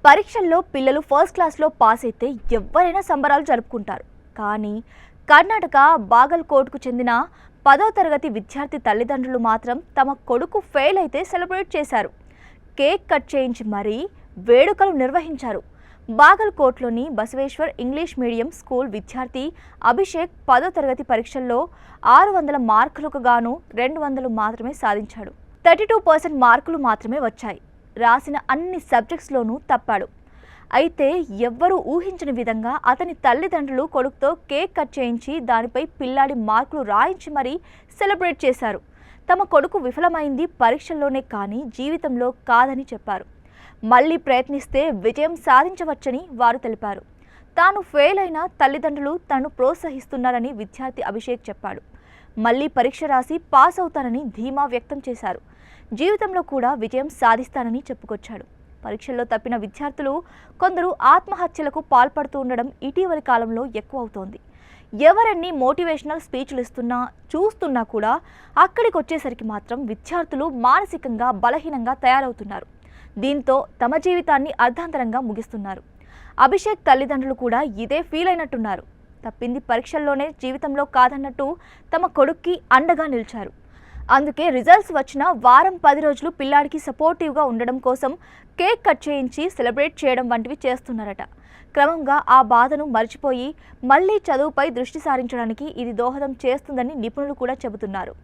పరీక్షల్లో పిల్లలు ఫస్ట్ క్లాస్లో పాస్ అయితే ఎవరైనా సంబరాలు జరుపుకుంటారు. కానీ కర్ణాటక బాగల్కోట్కు చెందిన 10వ తరగతి విద్యార్థి తల్లిదండ్రులు మాత్రం తమ కొడుకు ఫెయిల్ అయితే సెలబ్రేట్ చేశారు. కేక్ కట్ చేయించి మరీ వేడుకలు నిర్వహించారు. బాగల్కోట్లోని బసవేశ్వర్ ఇంగ్లీష్ మీడియం స్కూల్ విద్యార్థి అభిషేక్ 10వ తరగతి పరీక్షల్లో 600 మార్కులకు గాను 200 మాత్రమే సాధించాడు. 32% మార్కులు మాత్రమే వచ్చాయి. రాసిన అన్ని సబ్జెక్ట్స్లోనూ తప్పాడు. అయితే ఎవ్వరూ ఊహించని విధంగా అతని తల్లిదండ్రులు కొడుకుతో కేక్ కట్ చేయించి దానిపై పిల్లాడి మార్కులు రాయించి మరీ సెలబ్రేట్ చేశారు. తమ కొడుకు విఫలమైంది పరీక్షల్లోనే కానీ జీవితంలో కాదని చెప్పారు. మళ్ళీ ప్రయత్నిస్తే విజయం సాధించవచ్చని వారు తెలిపారు. తాను ఫెయిల్ అయిన తల్లిదండ్రులు తనను ప్రోత్సహిస్తున్నారని విద్యార్థి అభిషేక్ చెప్పాడు. మళ్ళీ పరీక్ష రాసి పాస్ అవుతానని ధీమా వ్యక్తం చేశారు. జీవితంలో కూడా విజయం సాధిస్తానని చెప్పుకొచ్చాడు. పరీక్షల్లో తప్పిన విద్యార్థులు కొందరు ఆత్మహత్యలకు పాల్పడుతూ ఉండడం ఇటీవలి కాలంలో ఎక్కువ అవుతోంది. ఎవరన్నీ మోటివేషనల్ స్పీచ్లు చూస్తున్నా కూడా అక్కడికి వచ్చేసరికి మాత్రం విద్యార్థులు మానసికంగా బలహీనంగా తయారవుతున్నారు. దీంతో తమ జీవితాన్ని అర్ధాంతరంగా ముగిస్తున్నారు. అభిషేక్ తల్లిదండ్రులు కూడా ఇదే ఫీల్ అయినట్టున్నారు. తప్పింది పరీక్షల్లోనే, జీవితంలో కాదన్నట్టు తమ కొడుక్కి అండగా నిలిచారు. అందుకే రిజల్ట్స్ వచ్చిన వారం 10 రోజులు పిల్లాడికి సపోర్టివ్గా ఉండడం కోసం కేక్ కట్ చేయించి సెలబ్రేట్ చేయడం వంటివి చేస్తున్నారట. క్రమంగా ఆ బాధను మర్చిపోయి మళ్ళీ చదువుపై దృష్టి సారించడానికి ఇది దోహదం చేస్తుందని నిపుణులు కూడా చెబుతున్నారు.